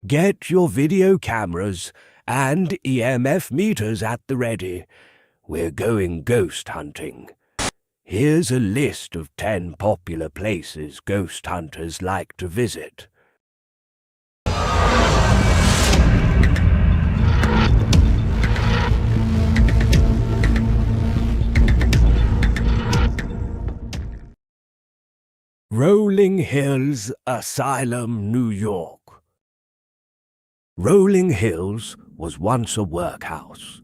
Get your video cameras and EMF meters at the ready. We're going ghost hunting. Here's a list of 10 popular places ghost hunters like to visit. Rolling Hills Asylum, New York. Rolling Hills was once a workhouse.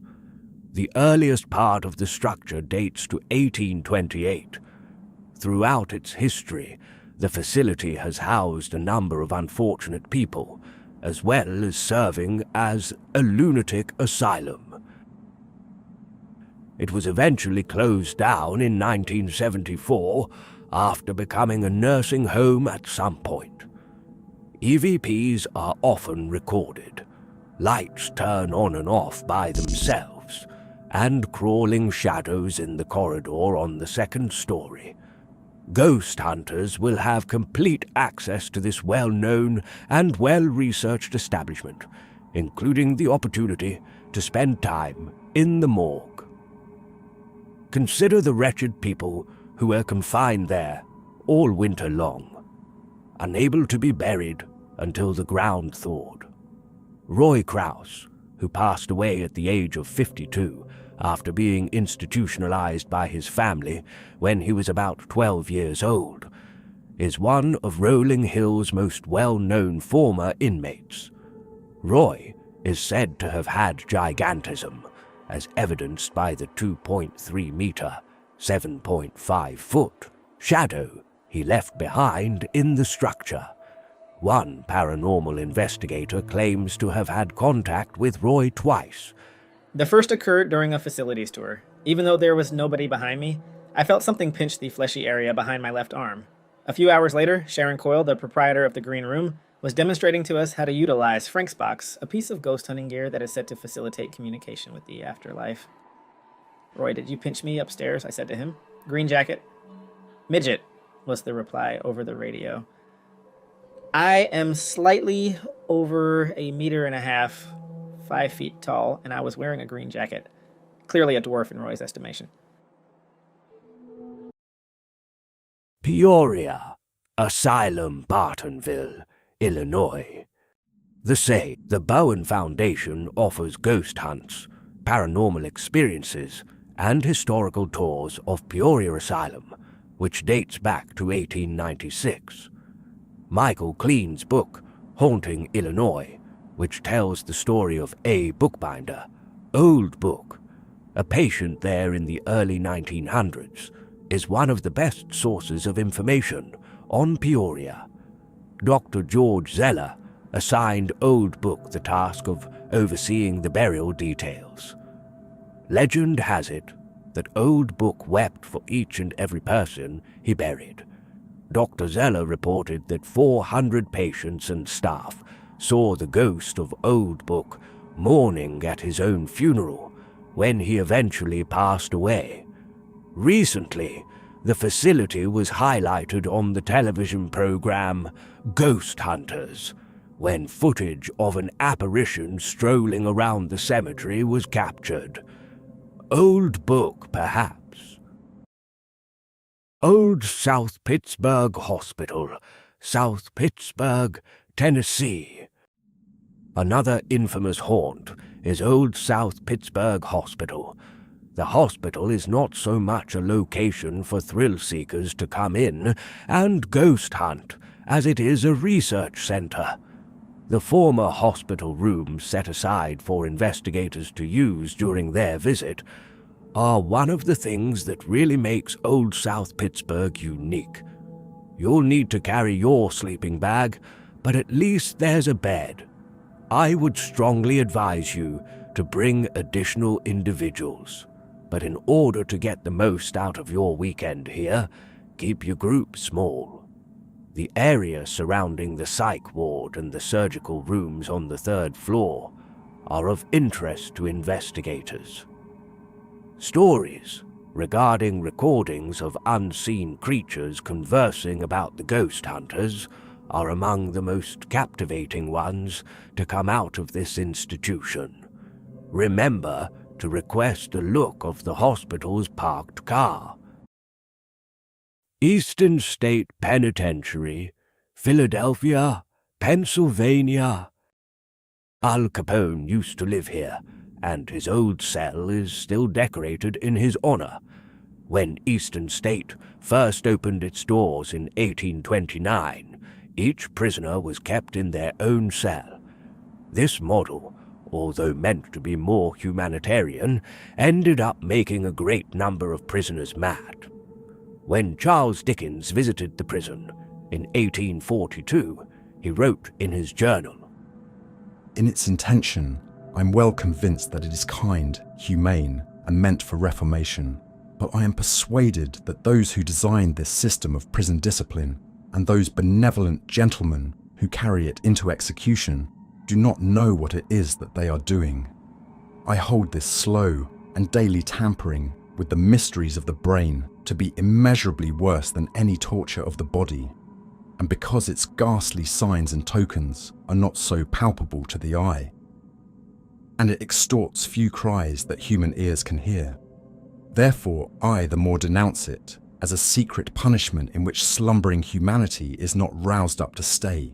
The earliest part of the structure dates to 1828. Throughout its history, the facility has housed a number of unfortunate people, as well as serving as a lunatic asylum. It was eventually closed down in 1974 after becoming a nursing home at some point. EVPs are often recorded. Lights turn on and off by themselves, and crawling shadows in the corridor on the second story. Ghost hunters will have complete access to this well-known and well-researched establishment, including the opportunity to spend time in the morgue. Consider the wretched people who were confined there all winter long, unable to be buried until the ground thawed. Roy Krause, who passed away at the age of 52 after being institutionalized by his family when he was about 12 years old, is one of Rolling Hill's most well-known former inmates. Roy is said to have had gigantism, as evidenced by the 2.3-meter, 7.5-foot shadow he left behind in the structure. One paranormal investigator claims to have had contact with Roy twice. The first occurred during a facilities tour. Even though there was nobody behind me, I felt something pinch the fleshy area behind my left arm. A few hours later, Sharon Coyle, the proprietor of the Green Room, was demonstrating to us how to utilize Frank's Box, a piece of ghost hunting gear that is said to facilitate communication with the afterlife. "Roy, did you pinch me upstairs?" I said to him. "Green jacket." "Midget," was the reply over the radio. I am slightly over 1.5 meters, 5 feet tall, and I was wearing a green jacket. Clearly a dwarf in Roy's estimation. Peoria Asylum, Bartonville, Illinois. The Bowen Foundation offers ghost hunts, paranormal experiences, and historical tours of Peoria Asylum, which dates back to 1896. Michael Klein's book, Haunting Illinois, which tells the story of A. Bookbinder, Old Book, a patient there in the early 1900s, is one of the best sources of information on Peoria. Dr. George Zeller assigned Old Book the task of overseeing the burial details. Legend has it that Old Book wept for each and every person he buried. Dr. Zeller reported that 400 patients and staff saw the ghost of Old Book mourning at his own funeral when he eventually passed away. Recently, the facility was highlighted on the television program Ghost Hunters, when footage of an apparition strolling around the cemetery was captured. Old Book, perhaps. Old South Pittsburgh Hospital, South Pittsburgh, Tennessee. Another infamous haunt is Old South Pittsburgh Hospital. The hospital is not so much a location for thrill-seekers to come in and ghost hunt as it is a research center. The former hospital rooms set aside for investigators to use during their visit are one of the things that really makes Old South Pittsburgh unique. You'll need to carry your sleeping bag, but at least there's a bed. I would strongly advise you to bring additional individuals, but in order to get the most out of your weekend here, keep your group small. The area surrounding the psych ward and the surgical rooms on the 3rd floor are of interest to investigators. Stories regarding recordings of unseen creatures conversing about the ghost hunters are among the most captivating ones to come out of this institution. Remember to request a look of the hospital's parked car. Eastern State Penitentiary, Philadelphia, Pennsylvania. Al Capone used to live here, and his old cell is still decorated in his honor. When Eastern State first opened its doors in 1829, each prisoner was kept in their own cell. This model, although meant to be more humanitarian, ended up making a great number of prisoners mad. When Charles Dickens visited the prison in 1842, he wrote in his journal, "In its intention, I'm well convinced that it is kind, humane, and meant for reformation. But I am persuaded that those who designed this system of prison discipline and those benevolent gentlemen who carry it into execution do not know what it is that they are doing. I hold this slow and daily tampering with the mysteries of the brain to be immeasurably worse than any torture of the body, and because its ghastly signs and tokens are not so palpable to the eye, and it extorts few cries that human ears can hear. Therefore, I the more denounce it as a secret punishment in which slumbering humanity is not roused up to stay."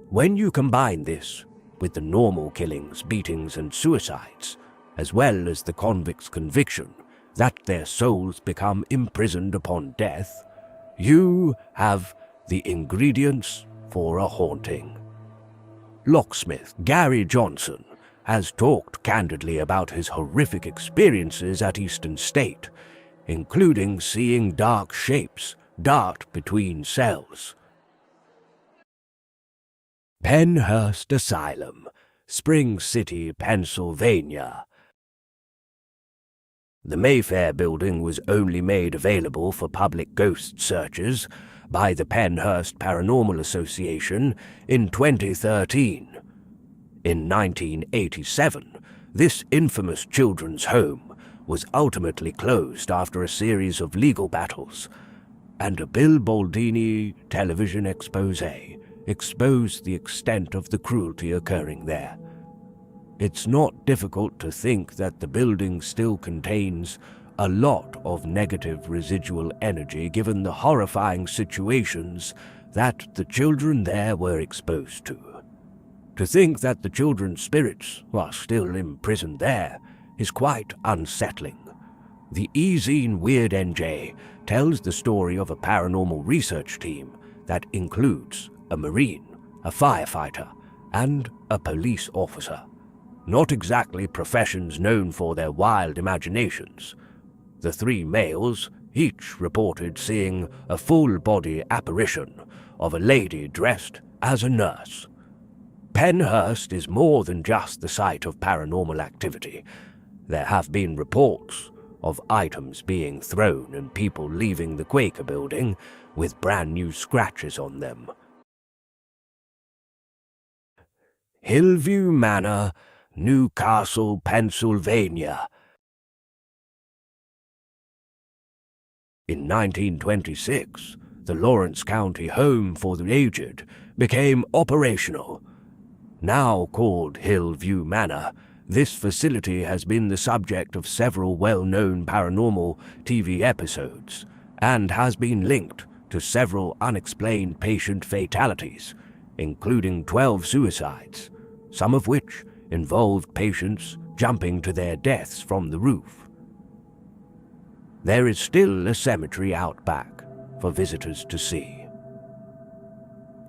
When you combine this with the normal killings, beatings, and suicides, as well as the convicts' conviction that their souls become imprisoned upon death, you have the ingredients for a haunting. Locksmith Gary Johnson has talked candidly about his horrific experiences at Eastern State, including seeing dark shapes dart between cells. Pennhurst Asylum, Spring City, Pennsylvania. The Mayfair building was only made available for public ghost searches by the Pennhurst Paranormal Association in 2013. In 1987, this infamous children's home was ultimately closed after a series of legal battles, and a Bill Baldini television expose exposed the extent of the cruelty occurring there. It's not difficult to think that the building still contains a lot of negative residual energy given the horrifying situations that the children there were exposed to. To think that the children's spirits are still imprisoned there is quite unsettling. The E-Zine Weird NJ tells the story of a paranormal research team that includes a Marine, a firefighter, and a police officer. Not exactly professions known for their wild imaginations. The three males each reported seeing a full-body apparition of a lady dressed as a nurse. Pennhurst is more than just the site of paranormal activity. There have been reports of items being thrown and people leaving the Quaker building with brand new scratches on them. Hillview Manor, Newcastle, Pennsylvania. In 1926, the Lawrence County Home for the Aged became operational. Now called Hillview Manor, this facility has been the subject of several well-known paranormal TV episodes and has been linked to several unexplained patient fatalities, including 12 suicides, some of which involved patients jumping to their deaths from the roof. There is still a cemetery out back for visitors to see.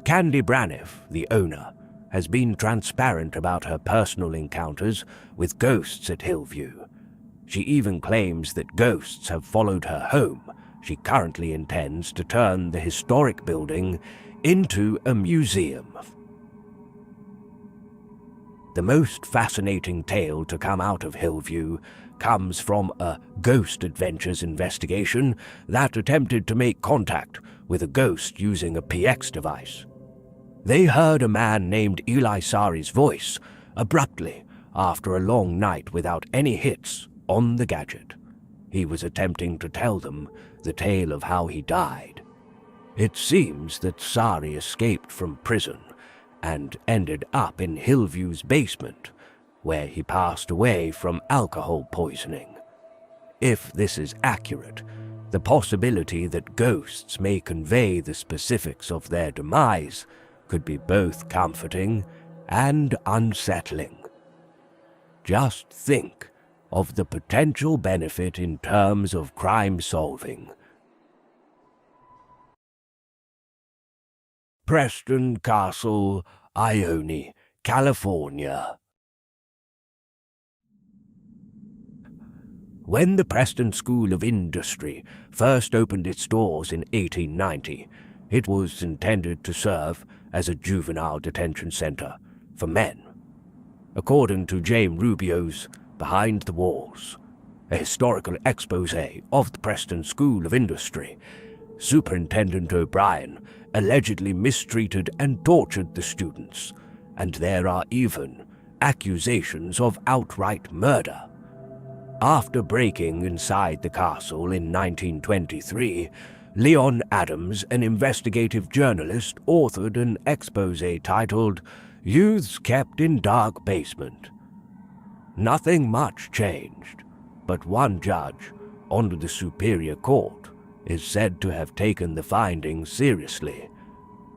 Candy Braniff, the owner, has been transparent about her personal encounters with ghosts at Hillview. She even claims that ghosts have followed her home. She currently intends to turn the historic building into a museum. The most fascinating tale to come out of Hillview comes from a Ghost Adventures investigation that attempted to make contact with a ghost using a PX device. They heard a man named Eli Sari's voice abruptly after a long night without any hits on the gadget. He was attempting to tell them the tale of how he died. It seems that Sari escaped from prison and ended up in Hillview's basement, where he passed away from alcohol poisoning. If this is accurate, the possibility that ghosts may convey the specifics of their demise could be both comforting and unsettling. Just think of the potential benefit in terms of crime solving. Preston Castle, Ione, California. When the Preston School of Industry first opened its doors in 1890, it was intended to serve as a juvenile detention center for men. According to James Rubio's Behind the Walls, a historical expose of the Preston School of Industry, Superintendent O'Brien allegedly mistreated and tortured the students, and there are even accusations of outright murder. After breaking inside the castle in 1923, Leon Adams, an investigative journalist, authored an expose titled "Youths Kept in Dark Basement." Nothing much changed, but one judge, on the Superior Court, is said to have taken the findings seriously.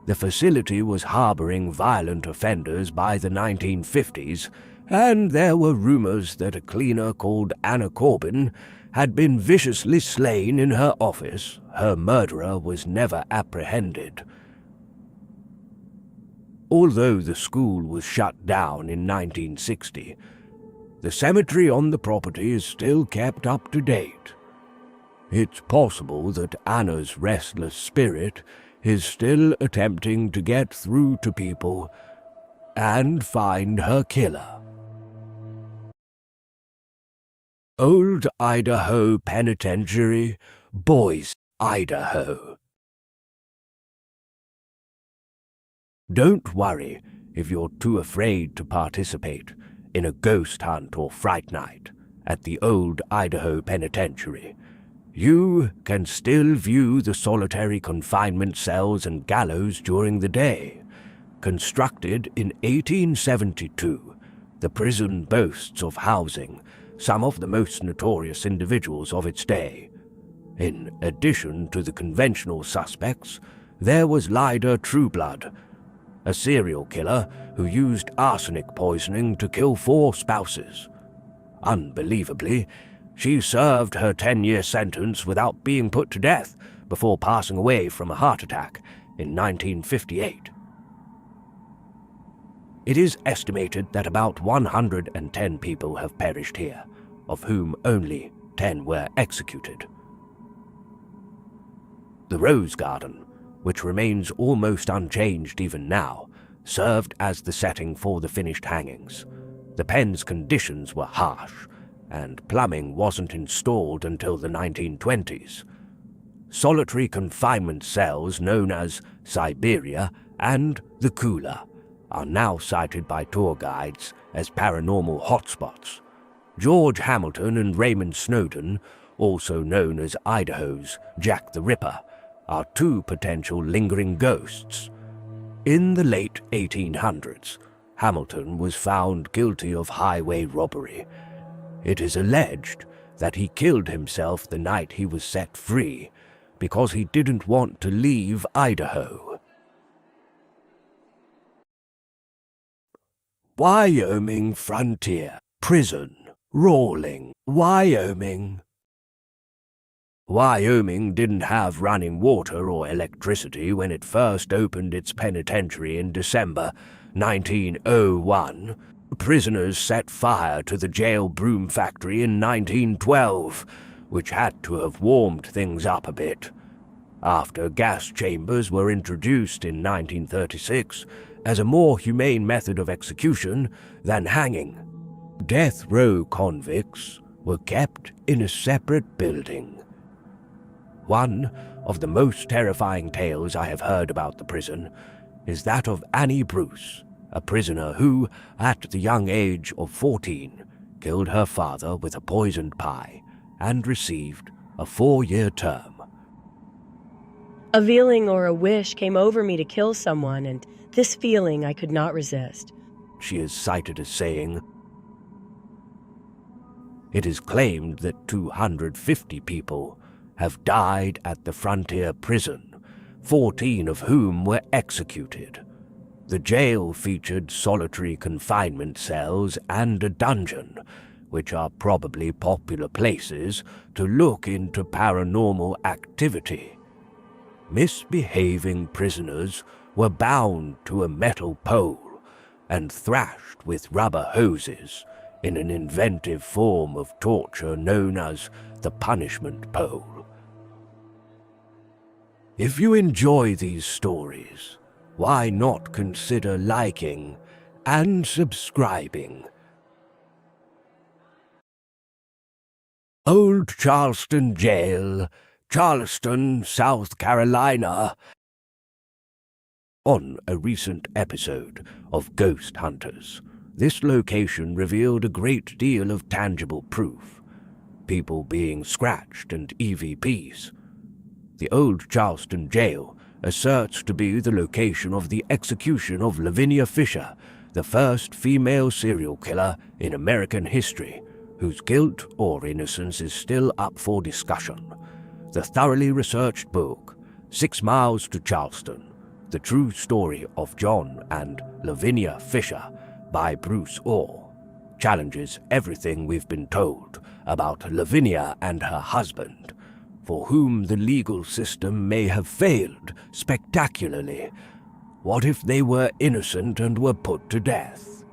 The facility was harboring violent offenders by the 1950s, and there were rumors that a cleaner called Anna Corbin had been viciously slain in her office. Her murderer was never apprehended. Although the school was shut down in 1960, the cemetery on the property is still kept up to date. It's possible that Anna's restless spirit is still attempting to get through to people and find her killer. Old Idaho Penitentiary, Boise, Idaho. Don't worry if you're too afraid to participate in a ghost hunt or fright night at the Old Idaho Penitentiary. You can still view the solitary confinement cells and gallows during the day. Constructed in 1872, the prison boasts of housing some of the most notorious individuals of its day. In addition to the conventional suspects, there was Lyda Trueblood, a serial killer who used arsenic poisoning to kill 4 spouses. Unbelievably, she served her 10-year sentence without being put to death before passing away from a heart attack in 1958. It is estimated that about 110 people have perished here, of whom only 10 were executed. The Rose Garden, which remains almost unchanged even now, served as the setting for the finished hangings. The pen's conditions were harsh, and plumbing wasn't installed until the 1920s. Solitary confinement cells known as Siberia and the Cooler are now cited by tour guides as paranormal hotspots. George Hamilton and Raymond Snowden, also known as Idaho's Jack the Ripper, are 2 potential lingering ghosts. In the late 1800s, Hamilton was found guilty of highway robbery. It is alleged that he killed himself the night he was set free because he didn't want to leave Idaho. Wyoming Frontier Prison, Rawling, Wyoming. Wyoming didn't have running water or electricity when it first opened its penitentiary in December 1901. Prisoners set fire to the jail broom factory in 1912, which had to have warmed things up a bit. After gas chambers were introduced in 1936 as a more humane method of execution than hanging, death row convicts were kept in a separate building. One of the most terrifying tales I have heard about the prison is that of Annie Bruce, a prisoner who, at the young age of 14, killed her father with a poisoned pie and received a 4-year term. A feeling or a wish came over me to kill someone, and this feeling I could not resist. She is cited as saying, "It is claimed that 250 people have died at the frontier prison, 14 of whom were executed. The jail featured solitary confinement cells and a dungeon, which are probably popular places to look into paranormal activity. Misbehaving prisoners were bound to a metal pole and thrashed with rubber hoses in an inventive form of torture known as the punishment pole." If you enjoy these stories, why not consider liking and subscribing? Old Charleston Jail, Charleston, South Carolina. On a recent episode of Ghost Hunters, this location revealed a great deal of tangible proof, people being scratched and EVPs. The old Charleston Jail asserts to be the location of the execution of Lavinia Fisher, the first female serial killer in American history, whose guilt or innocence is still up for discussion. The thoroughly researched book, 6 Miles to Charleston, The True Story of John and Lavinia Fisher by Bruce Orr, challenges everything we've been told about Lavinia and her husband, for whom the legal system may have failed spectacularly. What if they were innocent and were put to death?